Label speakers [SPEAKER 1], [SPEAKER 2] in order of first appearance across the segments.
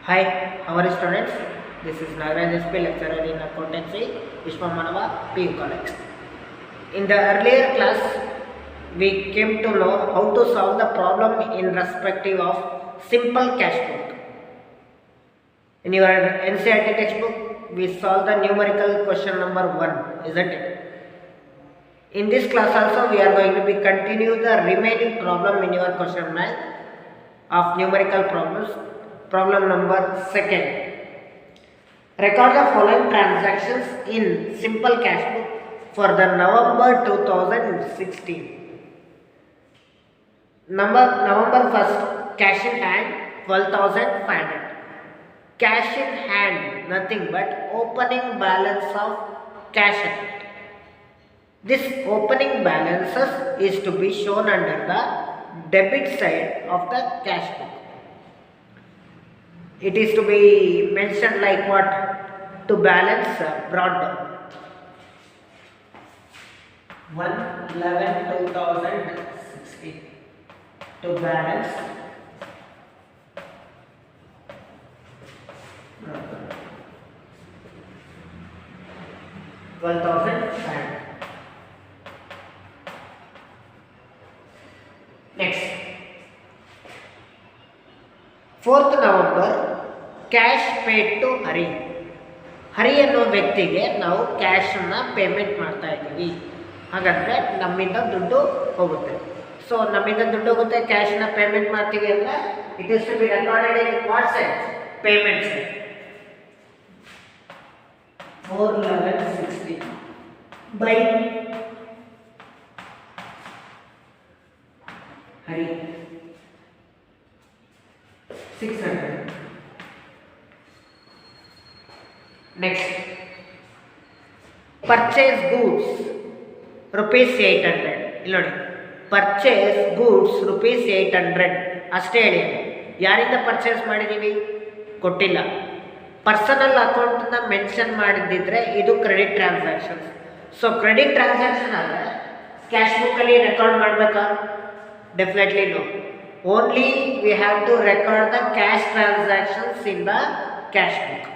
[SPEAKER 1] Hi, how are you students? This is Nagaraj SP, lecturer in accountancy, Vishwamanava PU College. In the earlier class, we came to know how to solve the problem in respective of simple cash book. In your NCERT textbook, we solve the numerical question number 1, isn't it? In this class also, we are going to be continue the remaining problem in your question 9 of numerical problems. Problem number 2. Record the following transactions in simple cash book for the November 2016. November 1st, cash in hand 12,500. Cash in hand, nothing but opening balance of cash account. This opening balances is to be shown under the debit side of the cash book. It is to be mentioned like what? To balance brought down. 1/11/2016 to balance 12,500. Next, 4th November, cash paid to Hari. Hari ಅನ್ನೋ ವ್ಯಕ್ತಿಗೆ ನಾವು ಕ್ಯಾಶನ್ನು payment ಮಾಡ್ತಾ ಇದ್ದೀವಿ. ಹಾಗಾದರೆ ನಮ್ಮಿಂದ ದುಡ್ಡು ಹೋಗುತ್ತೆ. So ನಮ್ಮಿಂದ ದುಡ್ಡು ಹೋಗುತ್ತೆ, ಕ್ಯಾಶನ್ನ ಪೇಮೆಂಟ್ ಮಾಡ್ತೀವಿ ಅಂದರೆ it is to be recorded in what side? Payment side. 4/11/16 by Hari 600. Next, purchase goods rupees 800. ಇಲ್ಲಿ ನೋಡಿ, ಪರ್ಚೇಸ್ ಗೂಡ್ಸ್ rupees 800 ಅಷ್ಟೇ ಹೇಳಿ. ಯಾರಿಂದ ಪರ್ಚೇಸ್ ಮಾಡಿದ್ದೀವಿ ಕೊಟ್ಟಿಲ್ಲ. ಪರ್ಸನಲ್ ಅಕೌಂಟನ್ನ ಮೆನ್ಷನ್ ಮಾಡಿದ್ದಿದ್ರೆ ಇದು credit transactions. So credit transaction ಆದರೆ ಕ್ಯಾಶ್ ಬುಕ್ಕಲ್ಲಿ ರೆಕಾರ್ಡ್ ಮಾಡಬೇಕಾ? Definitely no. Only we have to record the cash transactions in the cash book.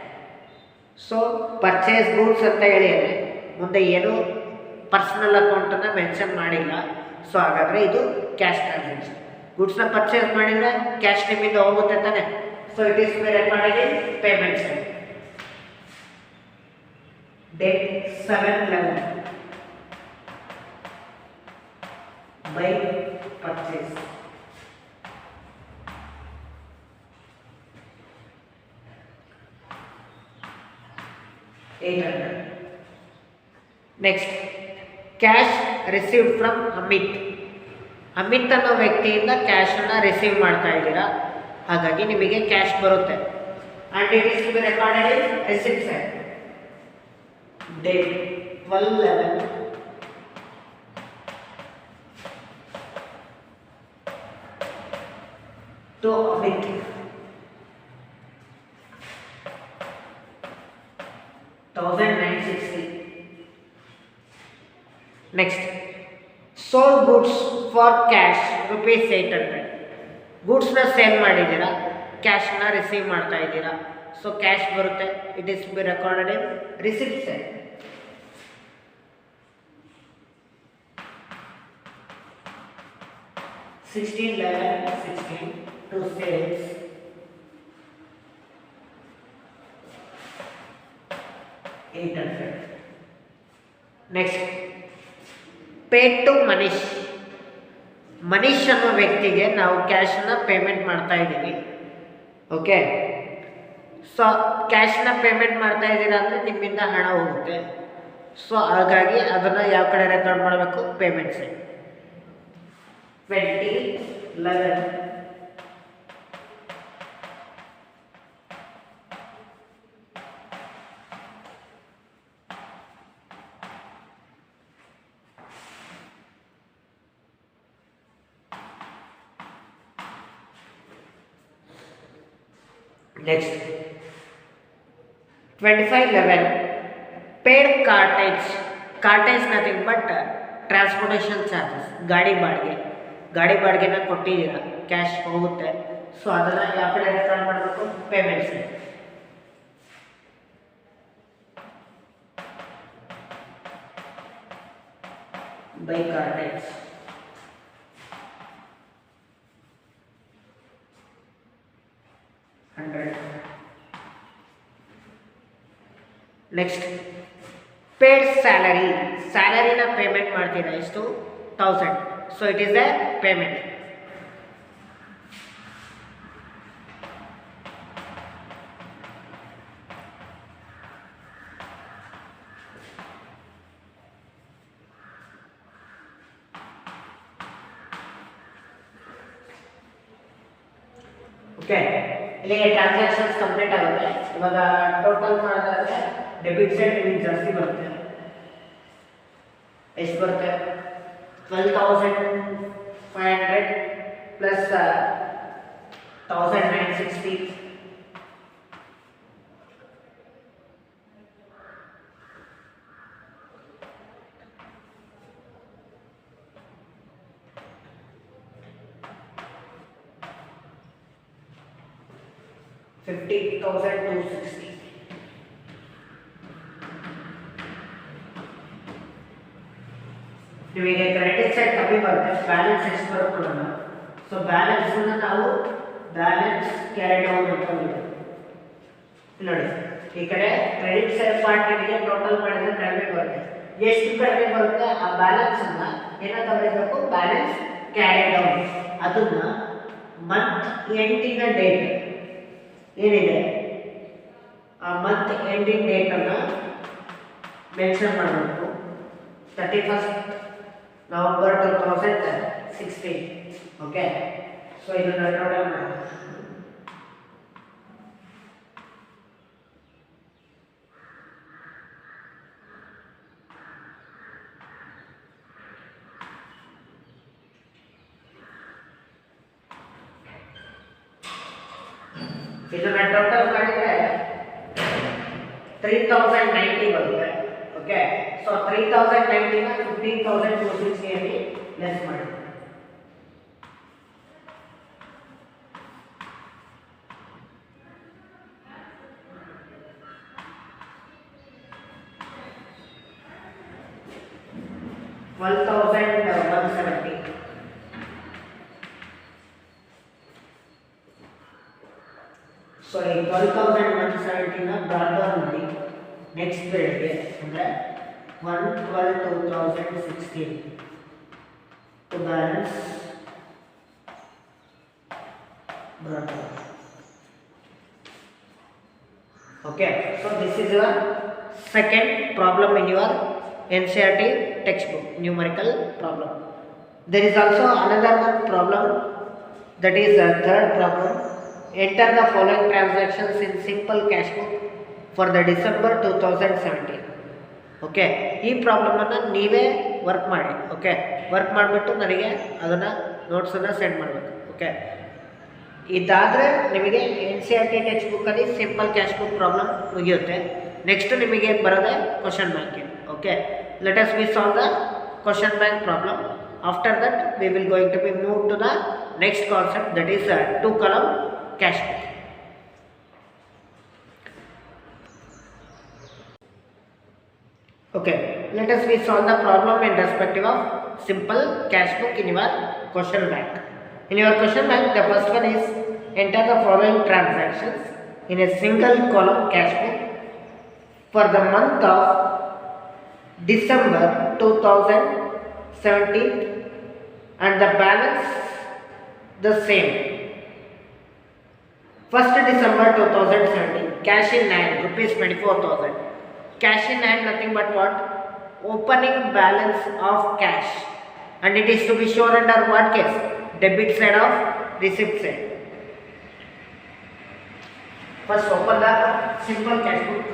[SPEAKER 1] So purchase goods ಅಂತ ಹೇಳಿದರೆ ಮುಂದೆ ಏನು ಪರ್ಸನಲ್ ಅಕೌಂಟನ್ನು ಮೆನ್ಷನ್ ಮಾಡಿಲ್ಲ. ಸೊ ಹಾಗಾದರೆ ಇದು ಕ್ಯಾಶ್ ಟ್ರಾನ್ಸಾಕ್ಷನ್. ಗೂಡ್ಸ್ನ ಪರ್ಚೇಸ್ ಮಾಡಿದರೆ ಕ್ಯಾಶ್ ನಿಮ್ಮಿಂದ ಹೋಗುತ್ತೆ ತಾನೆ. So it is be recorded in payment side. Date 7/11 by purchase. Next, cash received from Amit. Amit ಅನ್ನೋ ವ್ಯಕ್ತಿಯಿಂದ ಕ್ಯಾಶನ್ನು ರಿಸೀವ್ ಮಾಡ್ತಾ ಇದ್ದೀರಾ, ಹಾಗಾಗಿ ನಿಮಗೆ ಕ್ಯಾಶ್ ಬರುತ್ತೆ. And it is to be recorded in receipt side. Date 12/11 to Amit. $1,960. Next, sold goods for cash rupees 800. ಗೂಡ್ಸ್ನ sale ಮಾಡಿದ್ದೀರಾ, ಕ್ಯಾಶನ್ನ ರಿಸೀವ್ ಮಾಡ್ತಾ ಇದ್ದೀರಾ. ಸೊ ಕ್ಯಾಶ್ ಬರುತ್ತೆ. It is to be recorded in receipt side. $16/11/16 to sales. $800. Next, paid to Manish. Manish ಅನ್ನೋ ವ್ಯಕ್ತಿಗೆ ನಾವು ಕ್ಯಾಶನ್ನ payment ಮಾಡ್ತಾ ಇದ್ದೀವಿ. ಓಕೆ, ಸೊ ಕ್ಯಾಶನ್ನ ಪೇಮೆಂಟ್ ಮಾಡ್ತಾ ಇದ್ದೀರಾ ಅಂದರೆ ನಿಮ್ಮಿಂದ ಹಣ ಹೋಗುತ್ತೆ. ಸೊ ಹಾಗಾಗಿ ಅದನ್ನು ಯಾವ ಕಡೆ ರೆಕಾರ್ಡ್ ಮಾಡಬೇಕು? Payment side. 20/11 Next, 25/11 paid cartage. Cartage nothing but transportation charges. ಗಾಡಿ ಬಾಡಿಗೆನ ಕೊಟ್ಟಿದ್ದೀರಾ, ಕ್ಯಾಶ್ ಹೋಗುತ್ತೆ. ಸೊ ಅದನ್ನು ಯಾವ ಕಡೆ ರೆಫರ್ ಮಾಡಬೇಕು, payment side. By card types. Next paid salary. ಸ್ಯಾಲರಿನ ಪೇಮೆಂಟ್ ಮಾಡ್ತೀರಾ ಎಷ್ಟು, 1000. So it is a payment. Okay, ಇಲ್ಲಿಗೆ ಟ್ರಾನ್ಸಾಕ್ಷನ್ಸ್ ಕಂಪ್ಲೀಟ್ ಆಗುತ್ತೆ. ಇವಾಗ ಟೋಟಲ್ ಮಾಡೋದಾದ್ರೆ ಡೆಬಿಟ್ ಸೈಡ್ ನಿಮಗೆ ಜಾಸ್ತಿ ಬರುತ್ತೆ. ಎಷ್ಟು ಬರುತ್ತೆ, 12,500 ಪ್ಲಸ್ 1,960. $50,260. ನಿಮಗೆ ಕ್ರೆಡಿಟ್ ಸೈಡ್ ಕಮ್ಮಿ ಬರುತ್ತೆ, ಬ್ಯಾಲೆನ್ಸ್ ಎಷ್ಟು ಬರುತ್ತೆ ನೋಡೋಣ. ಸೊ ಬ್ಯಾಲೆನ್ಸ್ ನಾವು ಬ್ಯಾಲೆನ್ಸ್ ಕ್ಯಾರಿ ಡೌನ್ ಮಾಡ್ಕೊಂಡಿದ್ದೀವಿ. ನೋಡಿ ಈ ಕಡೆ ಕ್ರೆಡಿಟ್ ಸೈಡ್ ಪಾರ್ಟ್ ನಿಮಗೆ ಟೋಟಲ್ ಮಾಡಿದ್ರೆ ಕಡಿಮೆ ಬರುತ್ತೆ. ಎಷ್ಟು ಕಡಿಮೆ ಬರುತ್ತೆ ಆ ಬ್ಯಾಲೆನ್ಸ್ ಅನ್ನ ಏನಂತ ಬರೀಬೇಕು, ಬ್ಯಾಲೆನ್ಸ್ ಕ್ಯಾರಿ ಡೌನ್. ಅದನ್ನ ಮಂತ್ ಎಂಡಿನ ಡೇಟ್ ಏನಿದೆ ಆ ಮಂತ್ ಎಂಡಿಂಗ್ ಡೇಟನ್ನು ಮೆನ್ಷನ್ ಮಾಡಬೇಕು. 31st November 2016. ಓಕೆ, ಸೊ ಇದನ್ನು ಟೋಟಲ್ ಮಾಡಿ. ಇದನ್ನ ಟೋಟಲ್ ಮಾಡಿದ್ರೆ 3090 ಬರುತ್ತೆ. ಓಕೆ, ಸೊ 3090 ನ 15,260 ಅಲ್ಲಿ ಲೆಸ್ ಮಾಡಿ. $12,170. ಸೊ ಈ 12,170 ನ ಬ್ರಾಡ್ ಡೌನ್ ಮಾಡಿ ನೆಕ್ಸ್ಟ್ ಪೀರಿಯಡ್ಗೆ ಅಂದರೆ 1/12/2016 to balance brought down. Okay, so this is your second problem in your NCERT textbook, numerical problem. There is also another one problem, that is a third problem. Enter the following transactions in simple cash book for the December 2017. Okay, ಈ ಪ್ರಾಬ್ಲಮನ್ನು ನೀವೇ work ಮಾಡಿ. Okay, work ಮಾಡಿಬಿಟ್ಟು ನನಗೆ ಅದನ್ನು ನೋಟ್ಸನ್ನು send ಮಾಡಬೇಕು. Okay, ಇದಾದರೆ ನಿಮಗೆ NCERT text ಬುಕ್ಕಲ್ಲಿ ಸಿಂಪಲ್ ಕ್ಯಾಶ್ ಬುಕ್ ಪ್ರಾಬ್ಲಮ್ ಮುಗಿಯುತ್ತೆ. ನೆಕ್ಸ್ಟ್ ನಿಮಗೆ ಬರೋದೇ question banking. Okay, let us we solve the question bank problem. After that we will going to be move to the next concept, that is 2 column cash book. Okay, let us we solve the problem in respective of simple cash book in your question bank. In your question bank, the first one is enter the following transactions in a single column cash book for the month of December 2017 and the balance the same. First December 2017, cash in hand rupees 24,000. Cash in hand nothing but what? Opening balance of cash, and it is to be shown under what case? Debit side of receipt side. First open the simple cash book.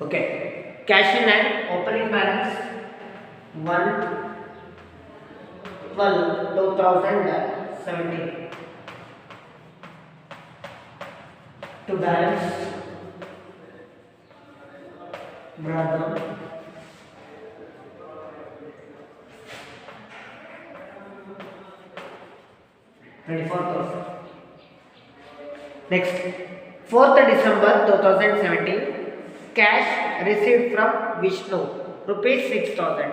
[SPEAKER 1] Okay, cash in hand, opening balance 1/12/2017 to balance brother 24,000. Next, 4th December 2017, cash received from Vishnu rupees 6,000.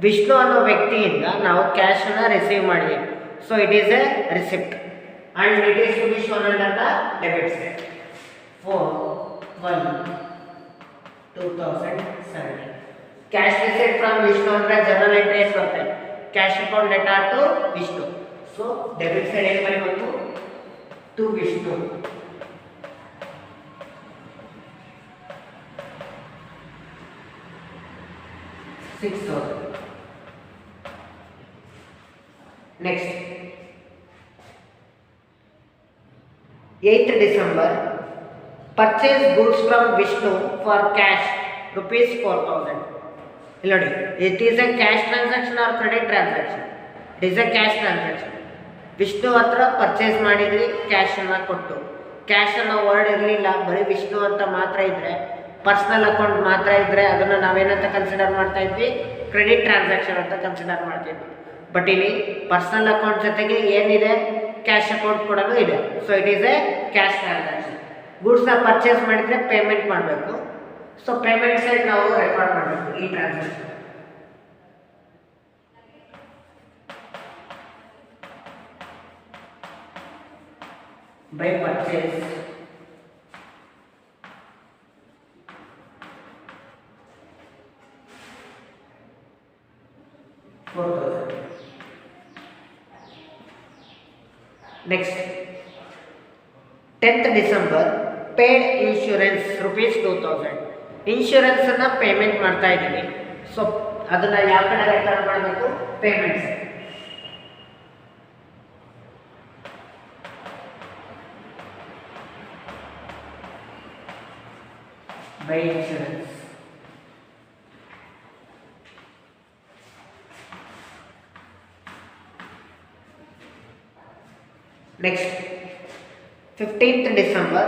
[SPEAKER 1] Vishnu ಅನ್ನೋ ವ್ಯಕ್ತಿಯಿಂದ ನಾವು cash ಅನ್ನ receive ಮಾಡಿದ್ದೀವಿ. So it is a receipt and it is to be shown under the debit side. 4/1/2017 cash received from Vishnu ಅಂದ್ರೆ journal entry ಏನು ಬರುತ್ತೆ, cash account letter to Vishnu. So debit side ಏನು ಬರೀಬೇಕು, to Vishnu. Next, 8th December, purchase goods from Vishnu for cash rupees 4,000. Illodi, it is a cash transaction or credit transaction? It is a cash transaction. Vishnu ಹತ್ರ purchase ಮಾಡಿದ್ರಿ, cash ಅನ್ನ ಕೊಟ್ಟು. Cash ಅನ್ನೋ word ಇರಲಿಲ್ಲ, ಬರೀ ವಿಷ್ಣು ಅಂತ ಮಾತ್ರ ಇದ್ರೆ, ಪರ್ಸನಲ್ ಅಕೌಂಟ್ ಮಾತ್ರ ಇದ್ರೆ ಅದನ್ನು ನಾವೇನಂತ ಕನ್ಸಿಡರ್ ಮಾಡ್ತಾ ಇದ್ವಿ, ಕ್ರೆಡಿಟ್ ಟ್ರಾನ್ಸಾಕ್ಷನ್ ಅಂತ ಕನ್ಸಿಡರ್ ಮಾಡ್ತಿದ್ವಿ. ಬಟ್ ಇಲ್ಲಿ ಪರ್ಸನಲ್ ಅಕೌಂಟ್ ಜೊತೆಗೆ ಏನಿದೆ, ಕ್ಯಾಶ್ ಅಕೌಂಟ್ ಕೂಡ ಇದೆ. So it is a cash transaction. ಗೂಡ್ಸ್ನ ಪರ್ಚೇಸ್ ಮಾಡಿದರೆ ಪೇಮೆಂಟ್ ಮಾಡಬೇಕು. ಸೊ ಪೇಮೆಂಟ್ ಸೈಡ್ ನಾವು ರೆಕಾರ್ಡ್ ಮಾಡಬೇಕು ಈ transaction. By purchase Next, 10th December, paid insurance rupees 2,000. Insurance ಅನ್ನ ಪೇಮೆಂಟ್ ಮಾಡ್ತಾ ಇದ್ದೀವಿ. ಸೊ ಅದನ್ನ ಯಾವ ಕಡೆ ರೆಕಾರ್ಡ್ ಮಾಡಬೇಕು, payments. By insurance. Next, 15th December,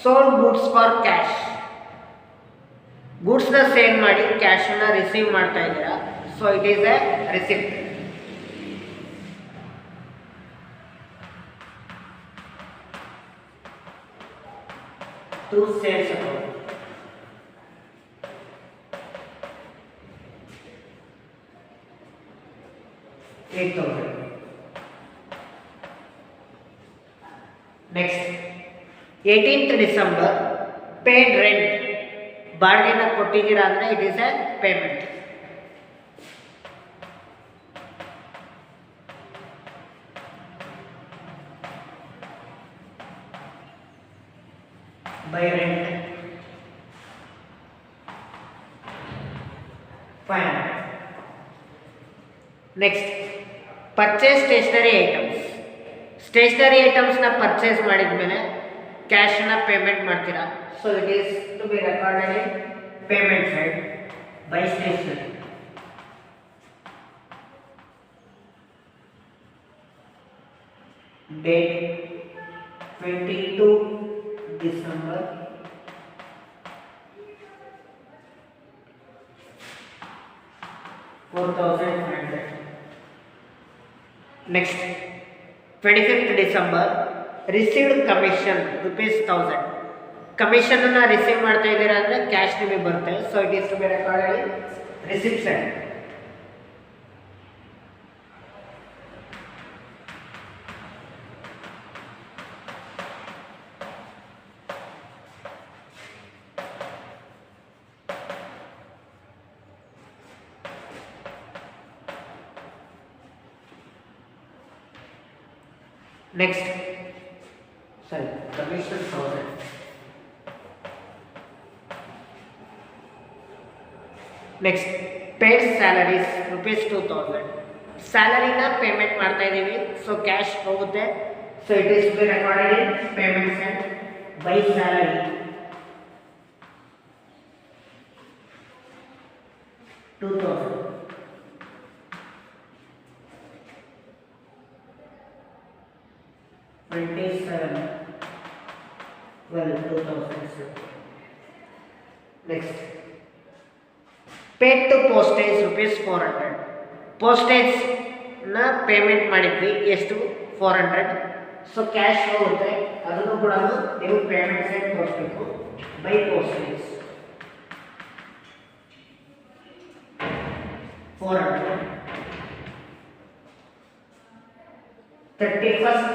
[SPEAKER 1] sold goods for cash. ಗೂಡ್ಸ್ನ ಸೇಲ್ ಮಾಡಿ ಕ್ಯಾಶನ್ನ ರಿಸೀವ್ ಮಾಡ್ತಾ ಇದ್ದೀರಾ. So it is a receipt. To sales account. $8,000. Next, 18th December, paid rent. ಬಾಡಿಗೆನ ಕೊಟ್ಟಿದ್ದೀರಾ ಅಂದರೆ it is a payment. By rent. Fine. Next, purchase stationery items. Stationery ಐಟಮ್ಸ್ನ purchase ಮಾಡಿದ ಮೇಲೆ ಕ್ಯಾಶನ್ನ ಪೇಮೆಂಟ್ ಮಾಡ್ತೀರಾ. So it is to be recorded in payment side by stationery. Date 22 December 4,500. Next, 25th December, received commission rupees 1,000. Commission ಅನ್ನ receive ಮಾಡ್ತಾ ಇದ್ದೀರಾ ಅಂದರೆ cash ನಿಮಗೆ ಬರುತ್ತೆ. So it is to be recorded receipt side. Next, sorry, commission 1,000. Next, paid salaries rupees 2,000. ಸ್ಯಾಲರಿನ payment ಮಾಡ್ತಾ ಇದ್ದೀವಿ. So cash ಹೋಗುತ್ತೆ. So it is be recorded in payments and by salary. 2000. 27/12/2007. Next, paid to postage ₹400. postage ನ payment ಮಾಡಿದ್ವಿ ಎಷ್ಟು 400. So cash ಹೋಗುತ್ತೆ, ಅದನ್ನು ಕೂಡ ನೀವು ಪೇಮೆಂಟ್ ಸೈಡ್ ತೋರಿಸ್ಬೇಕು. By postage 400. 31st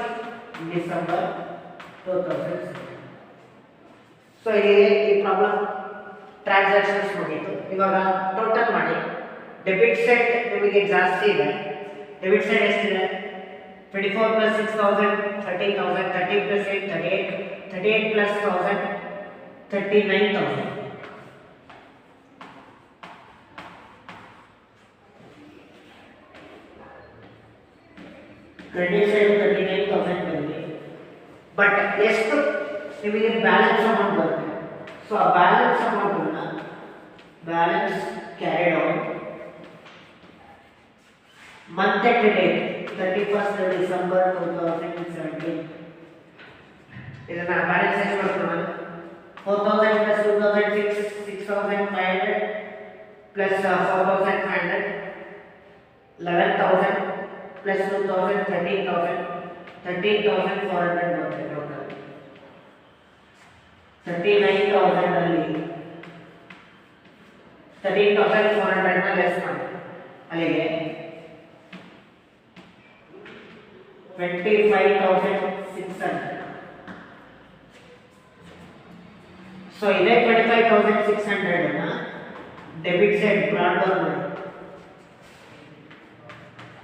[SPEAKER 1] December 2007. So ಈ ಪ್ರಾಬ್ಲಮ್ ಟ್ರಾನ್ಸಾಕ್ಷನ್ಸ್ ಮುಗೀತು. ಇವಾಗ ಟೋಟಲ್ ಮಾಡಿ. ಡೆಬಿಟ್ ಸೈಡ್ ನಿಮಗೆ ಜಾಸ್ತಿ ಇದೆ. ಡೆಬಿಟ್ ಸೈಡ್ ಎಷ್ಟಿದೆ? 24 + 6000 30,000, 30 + 8 38, 38 + 1000 39,000. ಕ್ರೆಡಿಟ್ ಸೈಡ್ 39,000 ಬಂದಿದೆ. ಬಟ್ ಎಷ್ಟು ನಿಮಗೆ ಬ್ಯಾಲೆನ್ಸ್ ಅಮೌಂಟ್ ಬರುತ್ತೆ? ಸೊ ಆ ಬ್ಯಾಲೆನ್ಸ್ ಅಮೌಂಟನ್ನು balance carried on month end date 31st December 2017. ಇದನ್ನ ಬ್ಯಾಲೆನ್ಸ್ ಎಷ್ಟು ಮಾಡ್ಕೊಳ್ಳೋಣ? 4,000 + 2,006 6,500 + 4,500 11,000 + 2,000 13,000 13,400 ಬರುತ್ತೆ ಟೋಟಲ್. 39,000 ಅಲ್ಲಿ 13,400 ನ ಲೆಸ್ ಮಾಡಿ. ಅಲ್ಲಿಗೆ 25,600. ಸೊ ಇದೇ 25,600 ಅನ್ನ ಡೆಬಿಟ್ ಸೈಡ್ ಬ್ರಾಡ್ ಡೌನ್ ಮಾಡಿ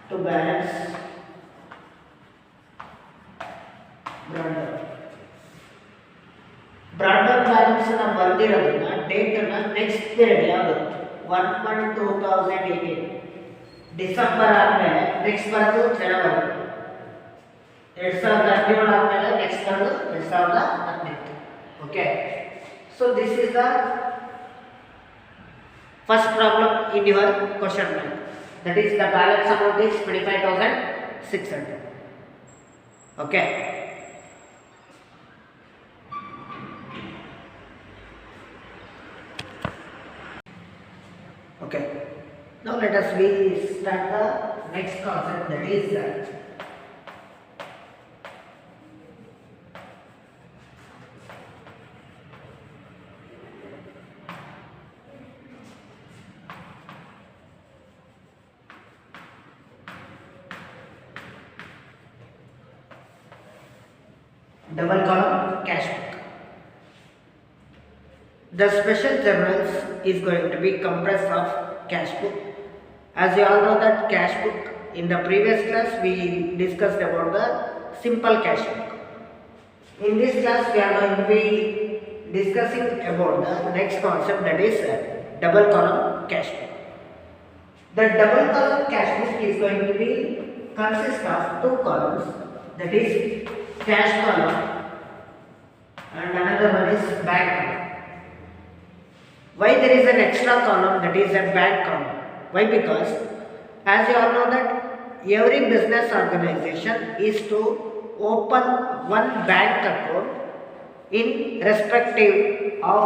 [SPEAKER 1] to balance brought down balance ಅನ್ನ ಬರ್ದಿರೋದನ್ನ ಡೇಟ್ ಅನ್ನ ನೆಕ್ಸ್ಟ್ ಪೀರಿಯಡ್ ಯಾವುದು? 1/1/2018. ಡಿಸೆಂಬರ್ ಆದ್ಮೇಲೆ ನೆಕ್ಸ್ಟ್ ಬರೋದು ಜನವರಿ 2017 ಆದ್ಮೇಲೆ ನೆಕ್ಸ್ಟ್ ಬರೋದು 2018. Okay, so this is the first problem in your question bank. That is the balance amount is 25,600. Okay, okay, now let us start the next concept, that is double column cash book. The special journals is going to be compressed of cash book. As you all know that cash book, in the previous class we discussed about the simple cash book. In this class we are going to be discussing about the next concept, that is double column cash book. The double column cash book is going to be consist of two columns, that is cash column and another one is bank column. Why there is an extra column, that is a bank column? Why? Because as you all know that every business organization is to open one bank account in respective of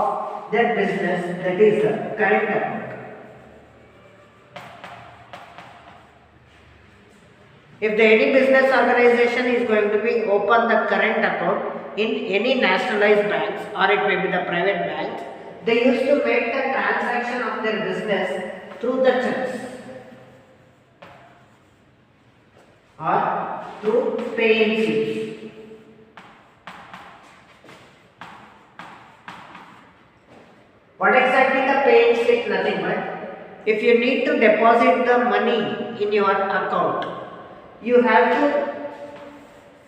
[SPEAKER 1] their business, that is the current account. If any business organization is going to be open the current account in any nationalized banks, or it may be the private banks, they used to make the transaction of their business through the checks or through pay-in slips. What exactly the pay-in slip? Nothing but if you need to deposit the money in your account, you have to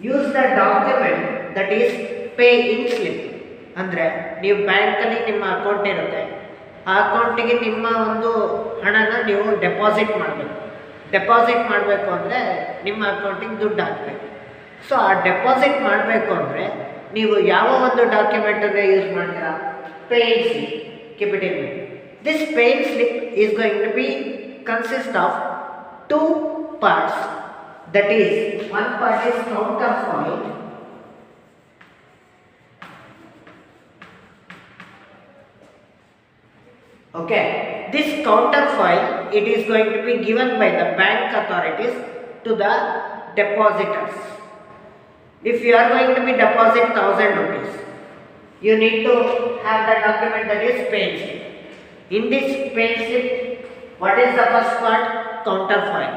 [SPEAKER 1] use the document, that is pay-in slip. ಅಂದರೆ ನೀವು ಬ್ಯಾಂಕಲ್ಲಿ ನಿಮ್ಮ account ಇರುತ್ತೆ, ಆ ಅಕೌಂಟಿಗೆ ನಿಮ್ಮ ಒಂದು ಹಣನ ನೀವು ಡೆಪಾಸಿಟ್ ಮಾಡಬೇಕು. ಡೆಪಾಸಿಟ್ ಮಾಡಬೇಕು ಅಂದರೆ ನಿಮ್ಮ ಅಕೌಂಟಿಗೆ ದುಡ್ಡು ಹಾಕಬೇಕು. ಸೊ ಆ ಡೆಪಾಸಿಟ್ ಮಾಡಬೇಕು ಅಂದರೆ ನೀವು ಯಾವ ಒಂದು ಡಾಕ್ಯುಮೆಂಟನ್ನು ಯೂಸ್ ಮಾಡ್ತೀರಾ? Pay in slip. Keep it in mind. This pay slip is going to be consist of two parts. That is, one part is counterfoil. Okay, this counterfoil, it is going to be given by the bank authorities to the depositors. If you are going to be deposit 1000 rupees, you need to have the document that is pay slip. In this pay slip, what is the first part? Counterfoil.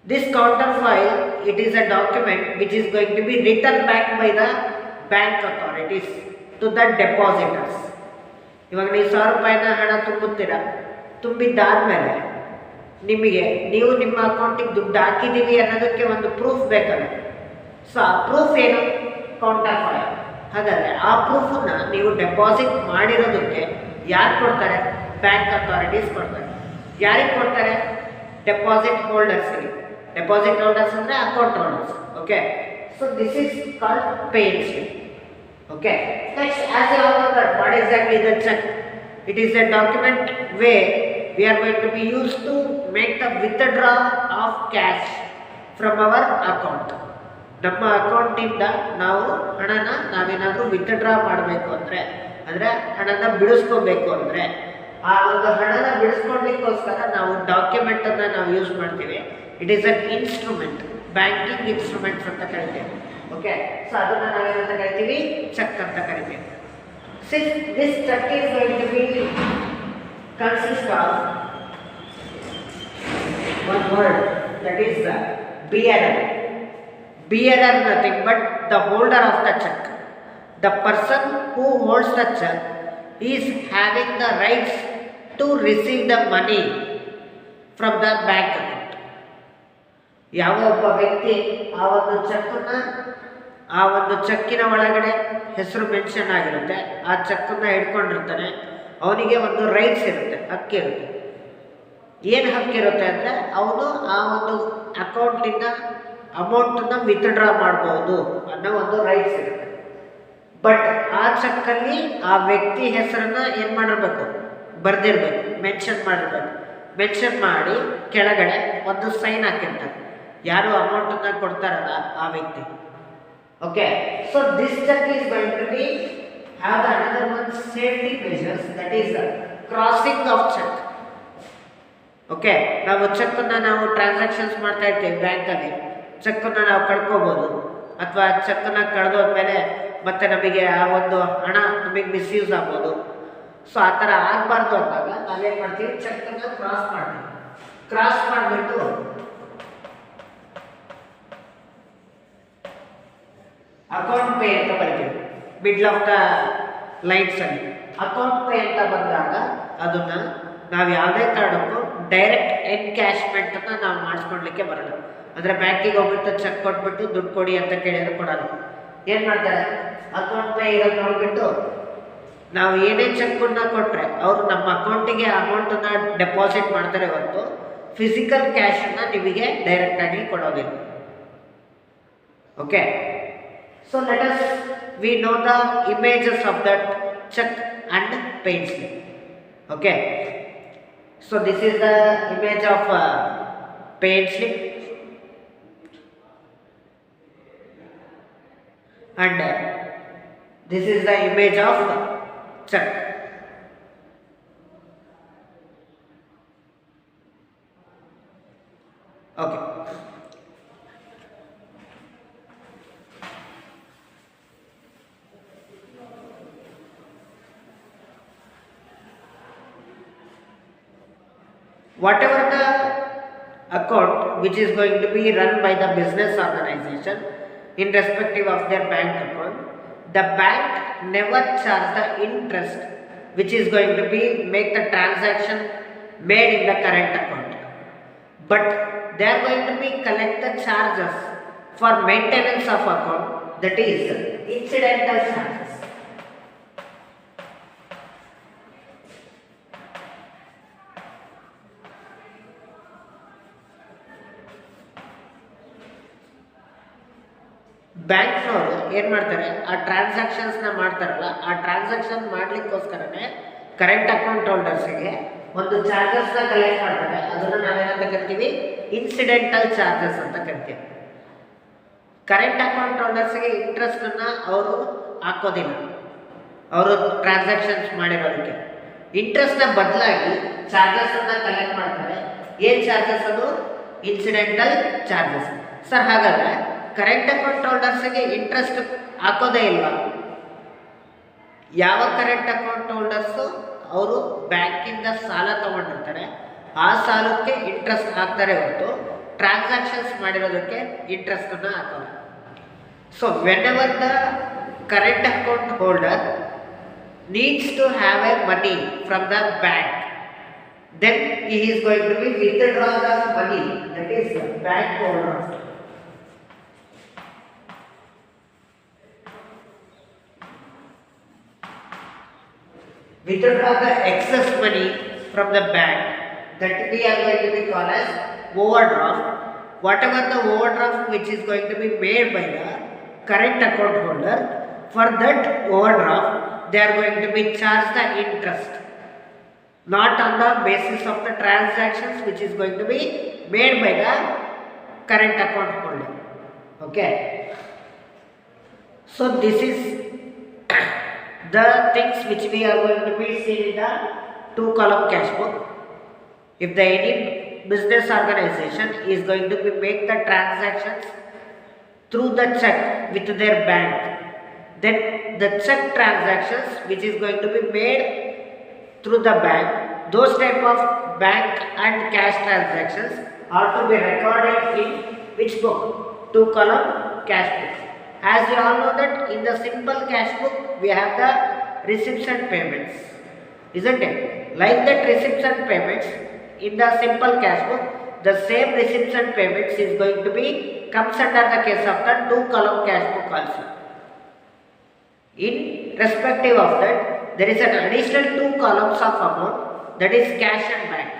[SPEAKER 1] This counterfoil, it is a document which is going to be written back by the bank authorities to the depositors. ಇವಾಗ ನೀವು 1000 ರೂಪಾಯಿನ ಹಣ ತುಂಬುತ್ತೀರಾ, ತುಂಬಿದ್ದಾದ್ಮೇಲೆ ನಿಮಗೆ ನೀವು ನಿಮ್ಮ ಅಕೌಂಟಿಗೆ ದುಡ್ಡು ಹಾಕಿದ್ದೀವಿ ಅನ್ನೋದಕ್ಕೆ ಒಂದು ಪ್ರೂಫ್ ಬೇಕಲ್ಲ. ಸೊ ಆ ಪ್ರೂಫ್ ಏನು? ಕೌಂಟರ್ಫಾಯಿಲ್. ಹಾಗಾದರೆ ಆ ಪ್ರೂಫನ್ನು ನೀವು ಡೆಪಾಸಿಟ್ ಮಾಡಿರೋದಕ್ಕೆ ಯಾರು ಕೊಡ್ತಾರೆ? ಬ್ಯಾಂಕ್ ಅಥಾರಿಟೀಸ್ ಕೊಡ್ತಾರೆ. ಯಾರಿಗೆ ಕೊಡ್ತಾರೆ? ಡೆಪಾಸಿಟ್ ಹೋಲ್ಡರ್ಸ್ಗೆ. ಡೆಪಾಸಿಟ್ ಹೋಲ್ಡರ್ಸ್ ಅಂದರೆ account holders. Okay, so this is called pay slip. Okay, next, as you all know that what exactly the check? It is a document where we are going to be used to make the withdrawal of cash from our account. ನಮ್ಮ ಅಕೌಂಟಿಂದ ನಾವು ಹಣನ ನಾವೇನಾದರೂ withdraw ಮಾಡಬೇಕು ಅಂದರೆ ಹಣನ ಬಿಡಿಸ್ಕೋಬೇಕು ಅಂದರೆ ಆ ಒಂದು ಹಣನ ಬಿಡಿಸ್ಕೊಳ್ಲಿಕ್ಕೋಸ್ಕರ ನಾವು ಡಾಕ್ಯುಮೆಂಟನ್ನು ನಾವು ಯೂಸ್ ಮಾಡ್ತೀವಿ. It is an instrument, banking instruments ಅಂತ ಕರಿತೇವೆ. ಓಕೆ, ಸೊ ಅದನ್ನು ನಾವೇನಂತ ಕರಿತೀವಿ? ಚೆಕ್ ಅಂತ ಕರಿತೀವಿ. Since this cheque is going to be consist of one word, that is the bearer. Bearer nothing but the holder of the check. The person who holds the check is having the rights to receive the money from the bank account. ಯಾವ ಒಬ್ಬ ವ್ಯಕ್ತಿ ಆ ಒಂದು ಚೆಕ್ಕನ್ನು, ಆ ಒಂದು ಚೆಕ್ಕಿನ ಒಳಗಡೆ ಹೆಸರು ಮೆನ್ಷನ್ ಆಗಿರುತ್ತೆ, ಆ ಚೆಕ್ಕನ್ನು ಹಿಡ್ಕೊಂಡಿರ್ತಾನೆ, ಅವನಿಗೆ ಒಂದು ರೈಟ್ಸ್ ಇರುತ್ತೆ, ಹಕ್ಕಿರುತ್ತೆ. ಏನು ಹಕ್ಕಿರುತ್ತೆ ಅಂದರೆ ಅವನು ಆ ಒಂದು ಅಕೌಂಟಿಂದ ಅಮೌಂಟನ್ನು ವಿತ್ಡ್ರಾ ಮಾಡ್ಬೋದು ಅನ್ನೋ ಒಂದು ರೈಟ್ಸ್ ಇರುತ್ತೆ. ಬಟ್ ಆ ಚೆಕ್ಕಲ್ಲಿ ಆ ವ್ಯಕ್ತಿ ಹೆಸರನ್ನು ಏನು ಮಾಡಿರ್ಬೇಕು? ಬರೆದಿರ್ಬೇಕು, ಮೆನ್ಷನ್ ಮಾಡಿರ್ಬೇಕು. ಮೆನ್ಷನ್ ಮಾಡಿ ಕೆಳಗಡೆ ಒಂದು ಸೈನ್ ಹಾಕಿರ್ತಾರೆ, ಯಾರು ಅಮೌಂಟನ್ನು ಕೊಡ್ತಾರಲ್ಲ ಆ ವ್ಯಕ್ತಿ. Okay, so this cheque is going to be have the another one safety measures, that is the crossing of cheque. Okay, ನಾವು ಚೆಕ್ಕನ್ನು ನಾವು ಟ್ರಾನ್ಸಾಕ್ಷನ್ಸ್ ಮಾಡ್ತಾ ಇರ್ತೀವಿ ಬ್ಯಾಂಕಲ್ಲಿ, ಚೆಕ್ಕನ್ನು ನಾವು ಕಳ್ಕೊಬೋದು, ಅಥವಾ ಚೆಕ್ಕನ್ನು ಕಳೆದೋದ್ಮೇಲೆ ಮತ್ತೆ ನಮಗೆ ಆ ಒಂದು ಹಣ ನಮಗೆ ಮಿಸ್ಯೂಸ್ ಆಗ್ಬೋದು. ಸೊ ಆ ಥರ ಆಗಬಾರ್ದು ಅಂದಾಗ ನಾವೇನು ಮಾಡ್ತೀವಿ? ಚೆಕ್ಕನ್ನು ಕ್ರಾಸ್ ಮಾಡ್ತೀವಿ. ಕ್ರಾಸ್ ಮಾಡಿಬಿಟ್ಟು ಅಕೌಂಟ್ ಪೇ ಅಂತ ಬರೀತೀವಿ ಮಿಡ್ಲ್ ಆಫ್ ದ ಲೈನ್ಸಲ್ಲಿ. ಅಕೌಂಟ್ ಪೇ ಅಂತ ಬಂದಾಗ ಅದನ್ನು ನಾವು ಯಾವುದೇ ಕಾರಣಕ್ಕೂ ಡೈರೆಕ್ಟ್ ಎನ್ಕ್ಯಾಶ್ಮೆಂಟನ್ನು ನಾವು ಮಾಡಿಸ್ಕೊಡ್ಲಿಕ್ಕೆ ಬರೋಣ. ಅಂದರೆ ಬ್ಯಾಂಕಿಗೆ ಹೋಗ್ಬಿಟ್ಟು ಚೆಕ್ ಕೊಟ್ಬಿಟ್ಟು ದುಡ್ಡು ಕೊಡಿ ಅಂತ ಕೇಳಿದ್ರೆ ಕೊಡೋಣ. ಏನು ಮಾಡ್ತಾರೆ? ಅಕೌಂಟ್ ಪೇ ಇರೋದು ನೋಡಿಬಿಟ್ಟು ನಾವು ಏನೇ ಚೆಕ್ಕನ್ನು ಕೊಟ್ಟರೆ ಅವರು ನಮ್ಮ ಅಕೌಂಟಿಗೆ ಅಮೌಂಟನ್ನು ಡೆಪಾಸಿಟ್ ಮಾಡ್ತಾರೆ ಹೊರತು ಫಿಸಿಕಲ್ ಕ್ಯಾಶನ್ನು ನಿಮಗೆ ಡೈರೆಕ್ಟಾಗಿ ಕೊಡೋದಿಲ್ಲ. Okay, so let us we know the images of that check and pay slip. Okay, so this is the image of pay slip, and this is the image of check. Okay, whatever the account which is going to be run by the business organization in respective of their bank account, the bank never charge the interest which is going to be make the transaction made in the current account, but they are going to be collect the charges for maintenance of account, that is incidental charges. ಬ್ಯಾಂಕ್ನವರು ಏನು ಮಾಡ್ತಾರೆ? ಆ ಟ್ರಾನ್ಸಾಕ್ಷನ್ಸ್ನ ಮಾಡ್ತಾರಲ್ಲ, ಆ transaction ಮಾಡಲಿಕ್ಕೋಸ್ಕರನೇ current account ಹೋಲ್ಡರ್ಸ್ಗೆ ಒಂದು ಚಾರ್ಜಸ್ನ collect ಮಾಡ್ತಾರೆ, ಅದನ್ನು ನಾವೇನಂತ ಕರಿತೀವಿ, ಇನ್ಸಿಡೆಂಟಲ್ ಚಾರ್ಜಸ್ ಅಂತ ಕರಿತೀವಿ. ಕರೆಂಟ್ ಅಕೌಂಟ್ ಹೋಲ್ಡರ್ಸ್ಗೆ ಇಂಟ್ರೆಸ್ಟನ್ನು ಅವರು ಹಾಕೋದಿಲ್ಲ, ಅವರು ಟ್ರಾನ್ಸಾಕ್ಷನ್ಸ್ ಮಾಡಿರೋದಕ್ಕೆ. ಇಂಟ್ರೆಸ್ಟ್ನ ಬದಲಾಗಿ ಚಾರ್ಜಸನ್ನು ಕಲೆಕ್ಟ್ ಮಾಡ್ತಾರೆ. ಏನು ಚಾರ್ಜಸ್ ಅದು? Incidental charges. ಸರ್ ಹಾಗಾದರೆ ಕರೆಂಟ್ ಅಕೌಂಟ್ ಹೋಲ್ಡರ್ಸ್ಗೆ ಇಂಟ್ರೆಸ್ಟ್ ಹಾಕೋದೇ ಇಲ್ವಾ? ಯಾವ ಕರೆಂಟ್ ಅಕೌಂಟ್ ಹೋಲ್ಡರ್ಸು ಅವರು ಬ್ಯಾಂಕಿಂದ ಸಾಲ ತಗೊಂಡಿರ್ತಾರೆ, ಆ ಸಾಲಕ್ಕೆ ಇಂಟ್ರೆಸ್ಟ್ ಹಾಕ್ತಾರೆ ಹೊರತು ಟ್ರಾನ್ಸಾಕ್ಷನ್ಸ್ ಮಾಡಿರೋದಕ್ಕೆ ಇಂಟ್ರೆಸ್ಟನ್ನು ಹಾಕೋಲ್ಲ. So when ever the current account holder needs to have a money from the bank, then he is going to be withdraw the money, that is the bank overdraft. Withdraw the excess money from the bank, that we are going to be called as overdraft. Whatever the overdraft which is going to be made by the current account holder, for that overdraft they are going to be charged the interest, not on the basis of the transactions which is going to be made by the current account holder. Okay, so this is the things which we are going to be seeing in the 2-column cash book. If the any business organization is going to be make the transactions through the check with their bank, then the check transactions which is going to be made through the bank, those type of bank and cash transactions are to be recorded in which book? 2-column cash book. As you all know that in the simple cash book we have the receipts and payments, isn't it? Like that receipts and payments in the simple cash book, the same receipts and payments is going to be comes under the case of the 2-column cash book also. In respective of that, there is an additional 2 columns of amount, that is cash and bank.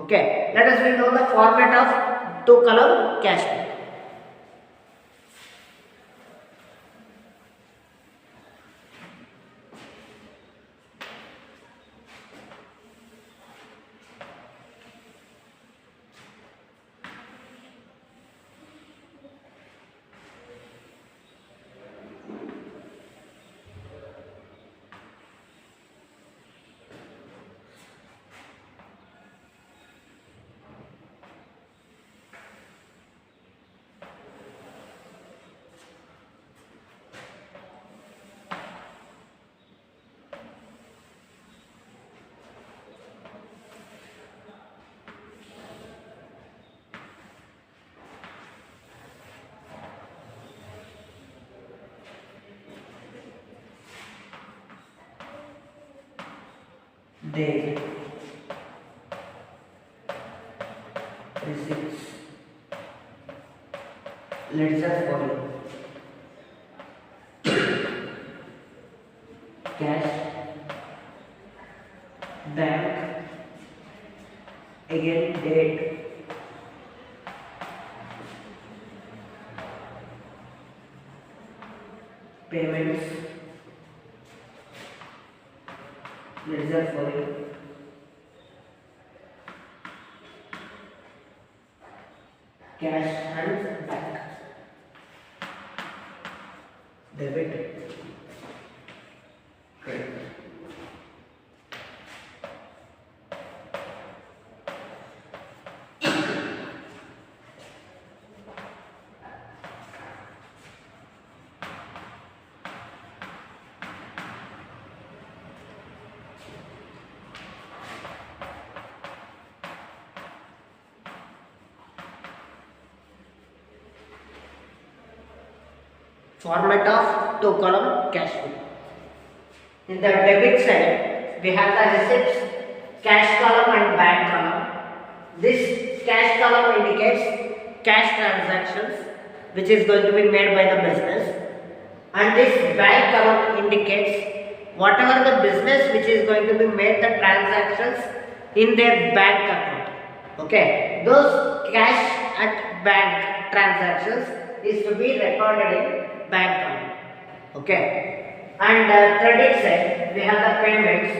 [SPEAKER 1] Okay, let us know the format of 2-column cash book. Date, receipts, ledger folio, cash, bank, again date, payments, ledger folio, cash and bank, debit, credit. Format of 2-column cash book. In the debit side, we have the receipts, cash column and bank column. This cash column indicates cash transactions which is going to be made by the business, and this bank column indicates whatever the business which is going to be made the transactions in their bank account. Okay, those cash and bank transactions is to be recorded in bank account. Okay, and credit side we have the payments,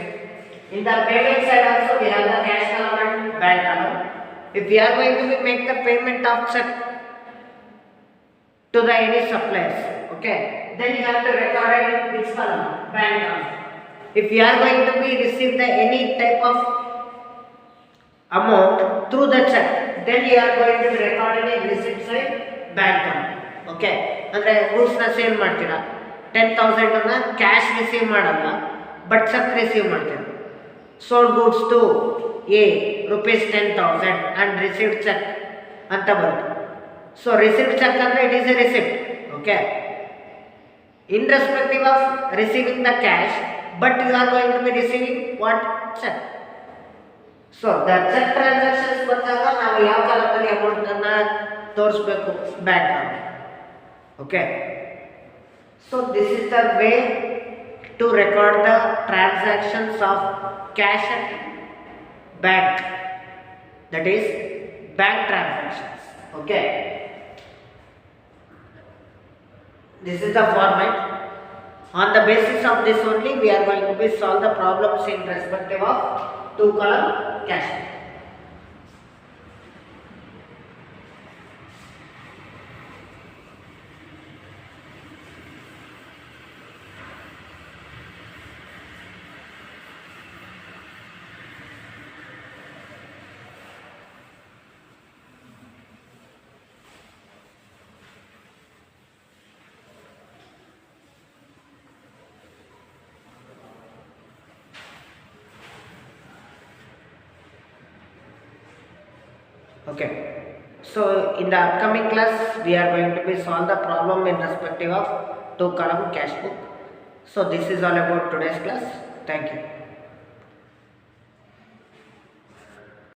[SPEAKER 1] In the payment side also we have the cash column and bank column. If we are going to make the payment of check to the any suppliers, okay, then you have to record it in which column? Bank column. If we are going to be receive the any type of amount through the check, then you are going to be recorded in receipt side bank column. Okay, ಅಂದ್ರೆ goods ನ sale ಮಾಡ್ತೀರಾ 10,000 ಅನ್ನ cash receive ಮಾಡಲ್ಲ but check receive ಮಾಡ್ತೀರಾ. sold goods to A rupees 10,000 and received check ಅಂತ ಬರುತ್ತೆ. So receipt check ಅಂದ್ರೆ it is a receipt. Okay, in respective of receiving the cash, but you are going to be receiving what? Check. So the check transactions ಬಂದಾಗ ನಾವು ಯಾವ ಕಾಲದಲ್ಲಿ amount ಅನ್ನ ತೋರಿಸಬೇಕು? Bank account. Okay, so this is the way to record the transactions of cash at bank, that is bank transactions. Okay, this is the format. On the basis of this only we are going to be solve the problems in respective of two column cash. Okay, so in the upcoming class we are going to be solve the problem in respective of two column cash book. So this is all about today's class. Thank you.